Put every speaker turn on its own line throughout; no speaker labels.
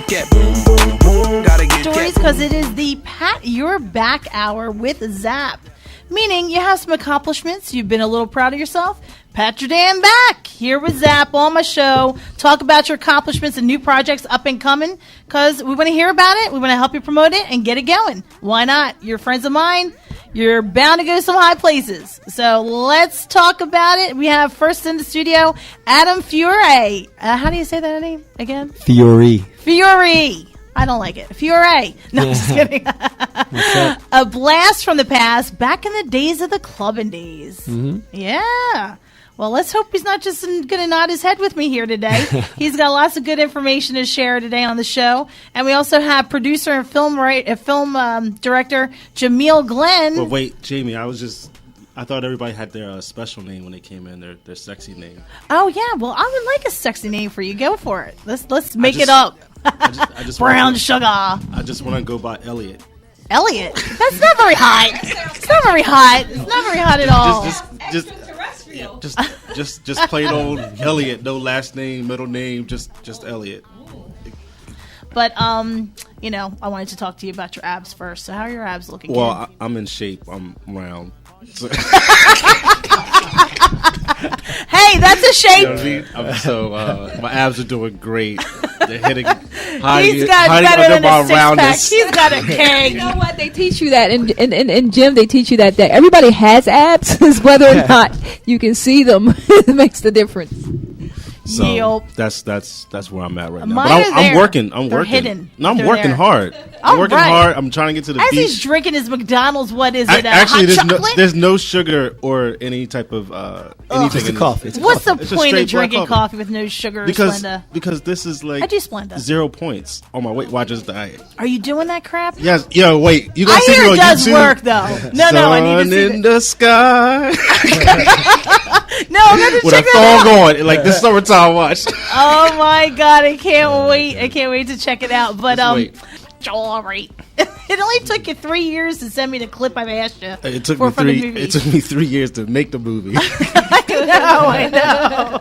get boom, boom, boom. Gotta get
Stories because it is the Pat Your Back Hour with Zap. Meaning you have some accomplishments, you've been a little proud of yourself. Pat your damn back. Here with Zap on my show. Talk about your accomplishments and new projects up and coming because we want to hear about it. We want to help you promote it and get it going. Why not? You're friends of mine. You're bound to go some high places. So let's talk about it. We have first in the studio, Adam Fiore. How do you say that name again?
Fiore.
I don't like it. Fiore. No, I'm just kidding. A blast from the past, back in the days of the clubbing days. Mm-hmm. Yeah. Well, let's hope he's not just going to nod his head with me here today. He's got lots of good information to share today on the show. And we also have producer and film director Jamil Glenn.
Well, wait, Jamie, I thought everybody had their special name when they came in, their sexy name.
Oh, yeah. Well, I would like a sexy name for you. Go for it. Let's make it up.
I just
Brown sugar.
I just want to go by Elliot.
Elliot? That's not very hot. It's not very hot. It's not very hot at all.
Just plain old Elliot. No last name, middle name, just Elliot.
But I wanted to talk to you about your abs first. So how are your abs looking?
Well, I'm in shape. I'm round. So.
Hey, that's a shape.
You know what I mean? So my abs are doing great. They're hitting
He's got better than a six-pack. He's got a keg.
You know what? They teach you that in gym. They teach you that everybody has abs. Is whether or not you can see them makes the difference.
So that's where I'm at right now.
But
I'm working.
Hidden.
No, I'm working hard. I'm working hard. I'm trying to get to the
beach.
As
he's drinking his McDonald's, what is it?
Actually,
hot chocolate?
there's no sugar or any type of anything in
coffee.
What's the point of drinking coffee with no sugar or Splenda?
Because this is like
I do Splenda.
0 points on my Weight Watchers diet.
Are you doing that crap?
Yes. Yo, wait. You guys
I
see
hear
me
it
on
does
YouTube?
Work though. No, I need to see
in the sky.
No, I'm going to
with
check
a
that
thong
out.
on, like this summertime watch.
Oh my God, I can't wait. I can't wait to check it out. But all right. It only took you 3 years to send me the clip I've asked you.
It took me 3 years to make the movie.
I know.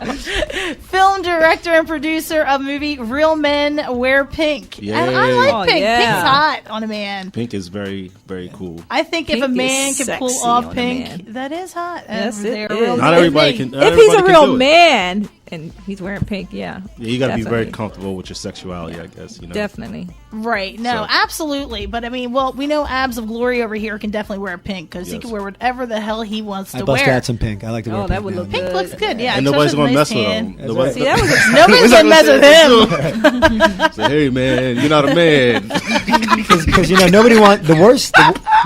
Film director and producer of movie Real Men Wear Pink.
Yeah.
And I like pink.
Yeah.
Pink's hot on a man.
Pink is very, very cool.
I think
Pink
if a man
is
can pull
sexy
off
on a
pink,
man.
that is hot.
Yes, it
Real
is.
Not everybody can.
If he's a real man and he's wearing pink, yeah.
Yeah, you got to be very comfortable with your sexuality, I guess. You know?
Definitely.
Right. No, absolutely. But I mean, well, we know Abs of Glory over here can definitely wear pink because he can wear whatever the hell he wants to wear.
I bust out some pink. I like to wear pink.
That would look
pink
good.
looks good. Yeah.
And nobody's going to mess with him.
See, that was
nobody's going to mess with him.
Say, hey, man, you're not a man.
Because nobody wants the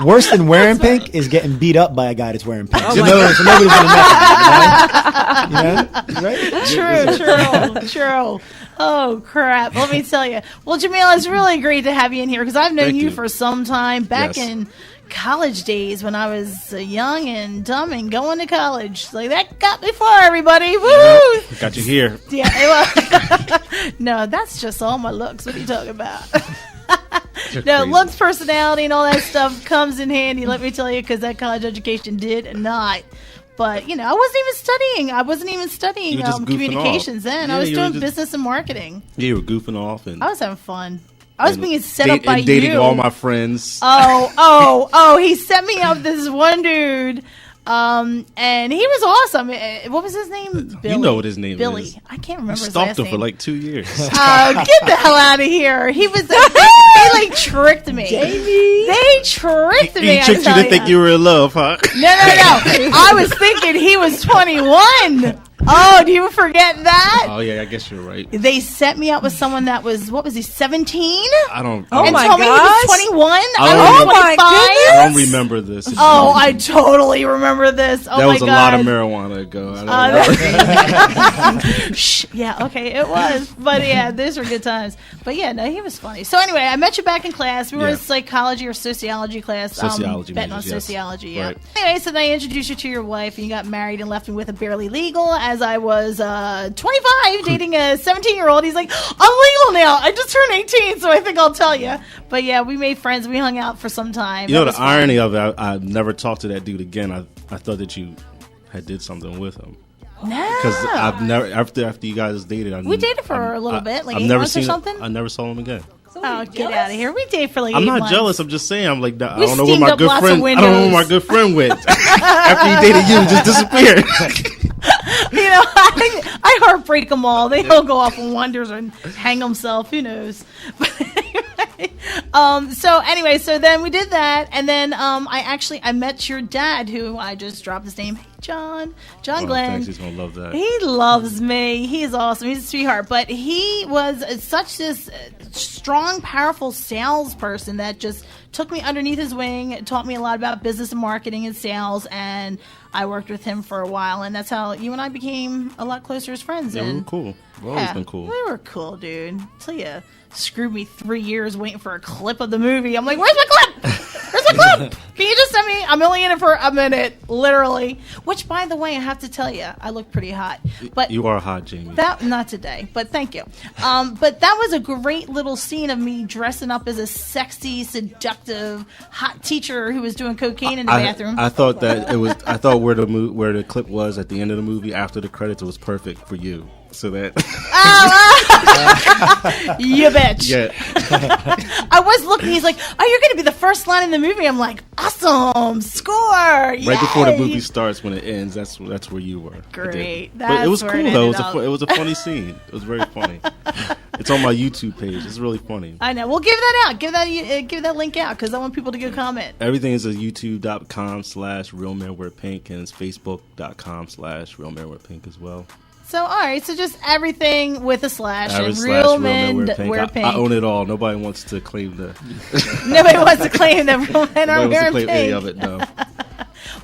worst than wearing pink is getting beat up by a guy that's wearing pink.
Oh
So nobody's going to mess with him. Right?
True. Oh, crap. Let me tell you. Well, Jamil, it's really great to have you in here because I've known you for some time back in college days when I was young and dumb and going to college. Like, that got me far, everybody. Woo!
Got you here.
Yeah. No, that's just all my looks. What are you talking about? No, looks, personality, and all that stuff comes in handy, let me tell you, because that college education did not. But, I wasn't even studying communications then. I was doing business and marketing.
Yeah, you were goofing off. And
I was having fun. I was being set up by
dating
you.
all my friends.
Oh, he set me up this one dude. And he was awesome. What was his name? Billy.
You know what his name
Billy.
is.
I can't remember his last
stalked him
name.
for like 2 years.
Get the hell out of here. He was. They like tricked me.
Jamie.
They tricked me.
He tricked you to think you were in love, huh?
No. I was thinking he was 21. Oh, do you forget that?
Oh, yeah, I guess you're right.
They set me up with someone that was, 17?
I don't.
Oh,
and
my
told me he was
gosh.
21?
Oh, my
25?
I don't remember this.
Oh, I totally remember this. Oh,
that
my
was
God.
a lot of marijuana ago.
Shh. Yeah, okay, it was. But yeah, those were good times. But yeah, no, he was funny. So anyway, I met you back in class. We were in psychology or sociology class.
Sociology.
Betting on
majors, yes.
sociology, yeah.
Right.
Anyway, so then I introduced you to your wife, and you got married and left me with a barely legal as I was 25 dating a 17-year-old. He's like, I'm legal now. I just turned 18, so I think I'll tell you. But yeah, we made friends. We hung out for some time.
You know, the irony of it, I never talked to that dude again. I thought that you had did something with him. Because I've never after you guys dated.
We dated for a little bit, like
I've
8
never
months or
seen
something.
I never saw him again.
Oh, get out of here! We dated for like.
I'm
8
not
months.
jealous. I'm just saying. I'm like, I
We
don't know where
steamed
my
up
good
lots of
friend. I don't know where my
windows.
good friend went after he dated you. He just disappeared.
You know, I heartbreak them all. They all go off on wonders and hang themselves. Who knows? But anyway, so then we did that, and then I met your dad, who I just dropped his name. Hey, John Glenn.
Thanks. He's gonna love that.
He loves me. He is awesome. He's a sweetheart. But he was such this strong, powerful salesperson that just took me underneath his wing, taught me a lot about business and marketing and sales, and I worked with him for a while, and that's how you and I became a lot closer as friends.
Yeah,
and
we were cool. We've always been cool.
We were cool, dude. Until you screwed me 3 years waiting for a clip of the movie. I'm like, where's my clip? Where's my clip? Can you just send me? I'm only in it for a minute, literally. Which, by the way, I have to tell you, I look pretty hot. But
you are hot, Jamie.
That not today, but thank you. But that was a great little scene of me dressing up as a sexy, seductive, hot teacher who was doing cocaine in the bathroom.
I thought that it was. I thought where the clip was at the end of the movie after the credits, it was perfect for you. So that.
You bitch.
Yeah.
I was looking. He's like, "Oh, you're going to be the first line in the movie." I'm like, "Awesome, score!"
Right before the movie starts, when it ends, that's where you were.
Great.
But it was
That's
cool
where
though.
ended
It was a funny scene. It was very funny. It's on my YouTube page. It's really funny.
I know. We'll give that out. Give that link out because I want people to go comment.
Everything is at youtube.com/realmenwearpink and it's facebook.com/realmenwearpink as well.
So, all right. So, just everything with a slash. And
/
real men wear pink.
I own it all. Nobody wants to claim
Nobody wants to claim that real men are wearing pink.
any of it, no.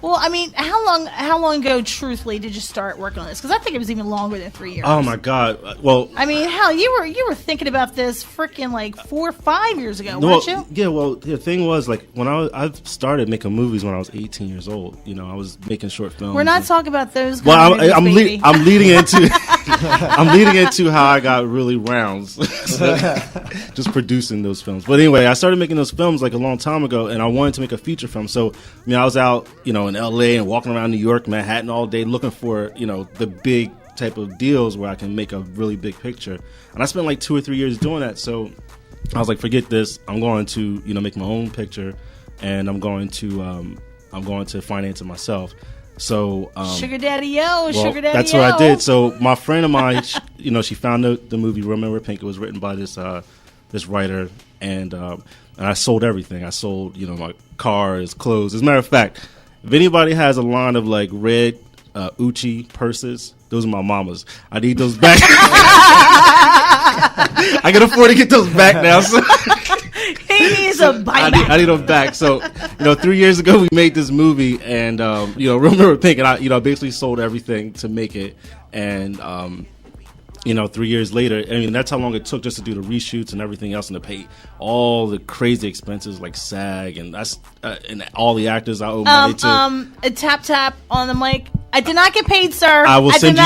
Well, I mean, how long ago, truthfully, did you start working on this? Because I think it was even longer than 3 years.
Oh my God! Well,
I mean, hell, you were thinking about this freaking like 4 or 5 years ago, weren't you?
Yeah. Well, the thing was, like, when I started making movies when I was 18 years old. You know, I was making short films.
We're not talking about those.
Well,
kind of movies,
I'm leading into I'm leading into how I got really rounds, just producing those films. But anyway, I started making those films like a long time ago, and I wanted to make a feature film. So, I was out, in LA and walking around New York, Manhattan all day, looking for, the big type of deals where I can make a really big picture. And I spent like 2 or 3 years doing that. So I was like, forget this. I'm going to, make my own picture, and I'm going to finance it myself. So
Sugar Daddy Yo, Sugar Daddy
that's
Yo.
what I did. So my friend of mine, she found the movie Real Men Wear Pink. It was written by this writer, and I sold everything. I sold my cars, clothes. As a matter of fact, if anybody has a line of like red Uchi purses, those are my mama's. I need those back. I can afford to get those back now. So.
He needs a buyback.
I need them back. So, 3 years ago we made this movie, and Real Men Wear Pink, and I basically sold everything to make it, and 3 years later, I mean, that's how long it took just to do the reshoots and everything else, and to pay all the crazy expenses like SAG, and that's and all the actors I owe money to.
A tap on the mic. I did not get paid, sir.
I will send you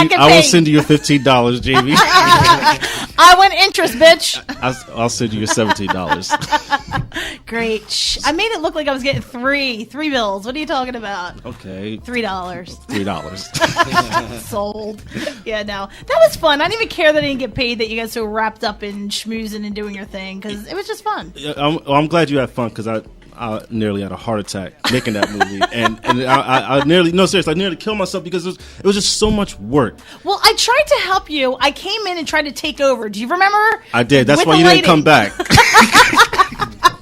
your $15, Jamie.
I want interest, bitch.
I'll send you your $17.
Great. Shh. I made it look like I was getting three bills. What are you talking about?
Okay.
$3. Sold. Yeah, no. That was fun. I didn't even care that I didn't get paid, that you guys so wrapped up in schmoozing and doing your thing, because it was just fun.
I'm glad you had fun, because I nearly had a heart attack making that movie, and I nearly killed myself because it was just so much work.
Well, I tried to help you. I came in and tried to take over. Do you remember?
I did. That's why you didn't come back.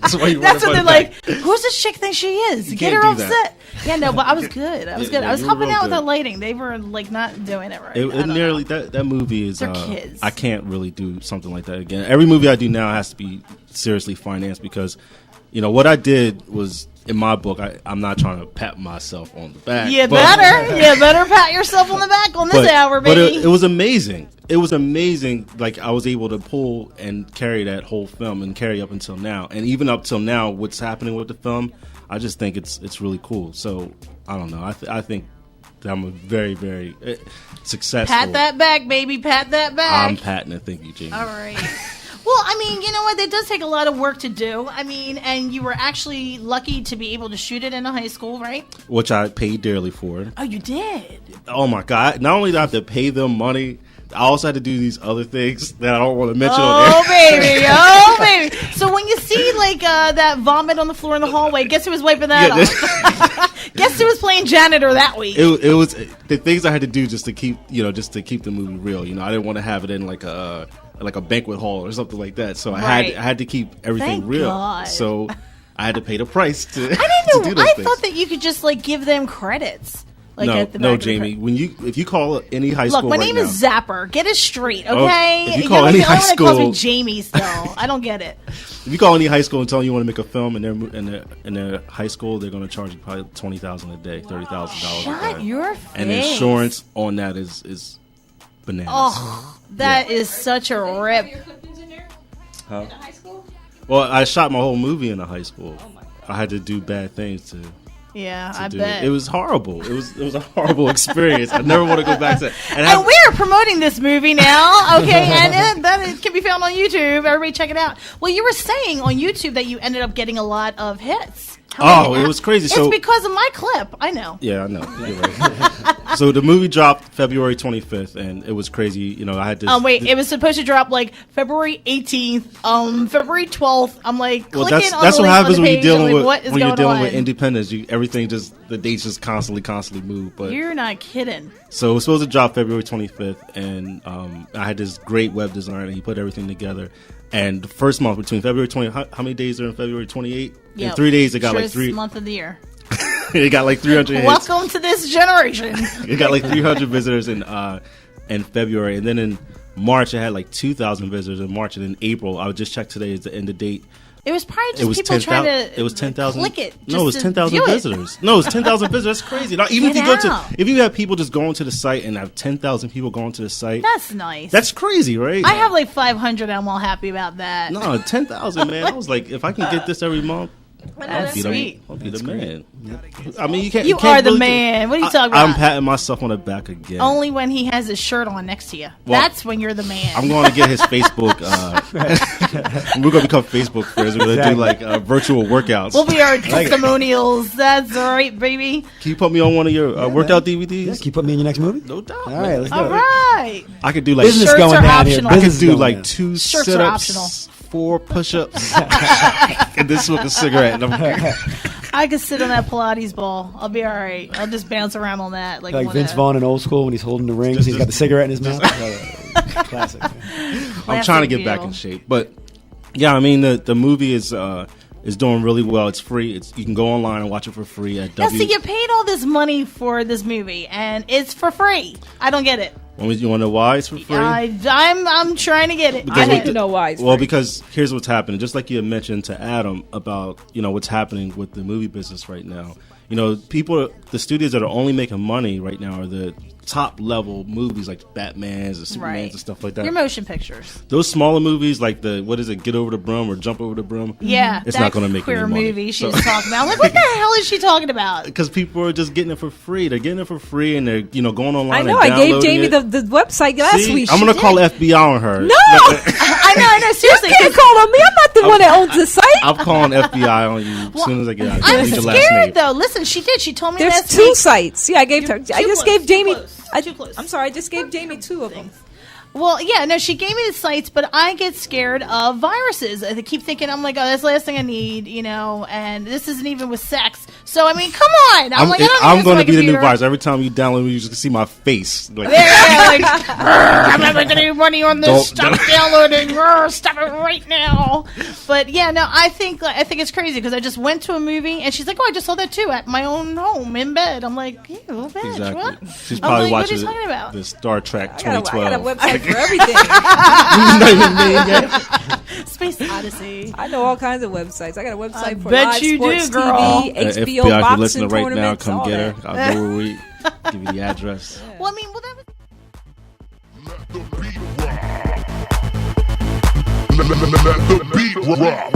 That's why you
That's what they're
back.
like. Who's this chick think she is?
You
Get
can't
her
do
upset. Yeah, no, but I was good. I was good. I was
you were
helping
real
out with
good.
that lighting. They were like not doing it right.
It nearly that movie is.
They're kids.
I can't really do something like that again. Every movie I do now has to be seriously financed, because what I did was, in my book, I'm not trying to pat myself on the back.
You better pat yourself on the back on this hour, baby.
But it was amazing. It was amazing. Like, I was able to pull and carry that whole film and carry up until now. And even up till now, what's happening with the film, I just think it's really cool. So, I don't know. I think that I'm a very, very successful.
Pat that back, baby. Pat that back.
I'm patting it. Thank you, Jamie.
All right. Well, I mean, you know what? It does take a lot of work to do. I mean, and you were actually lucky to be able to shoot it in a high school, right?
Which I paid dearly for.
Oh, you did?
Oh my God! Not only did I have to pay them money, I also had to do these other things that I don't want to mention on
Oh,
there.
baby. Oh, baby. So when you see, like, that vomit on the floor in the hallway, guess who was wiping that off? Guess who was playing janitor that week?
It was the things I had to do just to keep the movie real. You know, I didn't want to have it in like a banquet hall or something like that. So
Right.
I had to keep everything
Thank
real.
God.
So I had to pay the price to.
I didn't
to
know.
do those
I
things.
thought that you could just, like, give them credits. Like,
no,
at the
no,
back of the
Jamie. If you call any high
Look,
school
my
right
name
now,
is Zapper. Get it straight, okay?
if you call any
the
high
only one that calls me
school-
Jamie still. I don't get it.
if you call any high school and tell them you want to make a film in their high school, they're going to charge you probably $20,000 a day, $30,000 a
Shut
day,
your face.
and insurance on that is bananas.
Oh, that is such a rip.
Huh? Well, I shot my whole movie in a high school. I had to do bad things to
Yeah, I
do
bet.
it. It was horrible. It was a horrible experience. I never want to go back to it.
And we're promoting this movie now, okay? And that can be found on YouTube. Everybody check it out. Well, you were saying on YouTube that you ended up getting a lot of hits.
it was crazy.
It's
So
because of my clip. I know.
yeah, I know. You're right. So the movie dropped February 25th, and it was crazy. You know, I had this.
Wait, it was supposed to drop like February 18th, February 12th. I'm like,
Well,
clicking on
that's
the
what
link
happens
on
when
the
you're
page.
dealing
I'm like,
with
what is
when you're
going
dealing
on?
with independence. Everything the dates just constantly move. But
You're not kidding.
so it was supposed to drop February 25th, and I had this great web designer. He put everything together. And the first month between February 20, how many days are in February 28? In 3 days, it got like
Shortest month of the year.
It got like 300 hits.
Welcome to this generation.
It got like 300 visitors in February, and then in March it had like 2,000 visitors in March, and in April I would just check today is the end of date.
It was probably just
It was
people
10,000.
trying to
It was 10,000.
click it.
No, it was
just to
10,000
view it.
visitors. No, it was 10,000 visitors. That's crazy. Now, even
Get
if you go
out.
if you have people just going to the site and have 10,000 people going to the site,
That's nice.
that's crazy, right?
I have like 500. I'm all happy about that.
no 10,000, man. I was like, if I can get this every month,
That's sweet.
I'll be the man. I mean, you can't.
You
can't
are the
really
man. What are you talking
I'm
about?
patting myself on the back again.
Only when he has his shirt on next to you.
Well,
That's when you're the man.
I'm going to get his Facebook. We're going to become Facebook friends. We're going to do like virtual workouts.
We'll be our testimonials. That's right, baby.
Can you put me on one of your workout DVDs?
Yeah, can you put me in your next movie?
No doubt.
All right, let's do
All
it.
right.
I could do like
Business
Shirts
going
are
down
optional.
here.
I could
Business
do
going
like
down.
2
Shirts are
sit-ups,
optional.
4 push-ups, and then smoke a cigarette. And
I could sit on that Pilates ball. I'll be all right. I'll just bounce around on that.
Like Vince Vaughn in Old School when he's holding the rings, he's got the cigarette in his mouth. Classic.
I'm trying to get back in shape, but yeah, I mean the movie is doing really well. It's free. You can go online and watch it for free at
Yeah, so you paid all this money for this movie, and it's for free. I don't get it.
You want to know why it's for free?
I'm trying to get it.
Because
I need to know why. It's
Well,
free.
because here's what's happening. Just like you had mentioned to Adam about what's happening with the movie business right now. The studios that are only making money right now are the top level movies like Batmans and Supermans
Right.
and stuff like that.
Your motion pictures.
Those smaller movies like Get Over the Broom or Jump Over the Broom.
Yeah,
It's
that
not going to make
queer
any money.
movie she was talking about. I'm like, what the hell is she talking about?
Because people are just getting it for free. They're getting it for free, and they're going online.
I know.
And
I gave
downloading
Jamie
it.
the website last
See,
week.
I'm
She
gonna
did.
call FBI on her.
No,
I know. Seriously,
you can't call on me. I'm not the one that owns the site.
I'm calling FBI on you as soon as I get out.
I'm
Leave your last name.
scared though. Listen, she did. She told me
There's
last
2
week.
sites. Yeah, I gave her. I
too
just
close,
gave Jamie.
too close,
I,
too close.
I'm sorry. I just gave Jamie 2 of them.
Well, yeah, no, she gave me the sites, but I get scared of viruses. I keep thinking, I'm like, oh, that's the last thing I need, and this isn't even with sex. So, I mean, come on. I'm like, I don't
I'm
need this on
going
my
to be the new
computer.
virus. Every time you download me, you just see my face. Like,
I'm not making any money on this.
Don't-
Stop downloading. Stop it right now. But yeah, no, I think it's crazy because I just went to a movie and she's like, oh, I just saw that too at my own home in bed. I'm like, ew, bitch,
exactly.
what?
She's
I'm
probably
like, what are
watching
you talking about?
the Star Trek
I got
2012.
a website for everything.
Not even made yet.
Space Odyssey.
I know all kinds of websites. I got a website for
bet
live
you
sports
do, girl.
TV, HBO
FBI, if you're
boxing
listening right now,
tournaments,
come
all
get
that.
her. I'll know where we give you the address.
Well, I mean, well, that was.
Let the beat rock.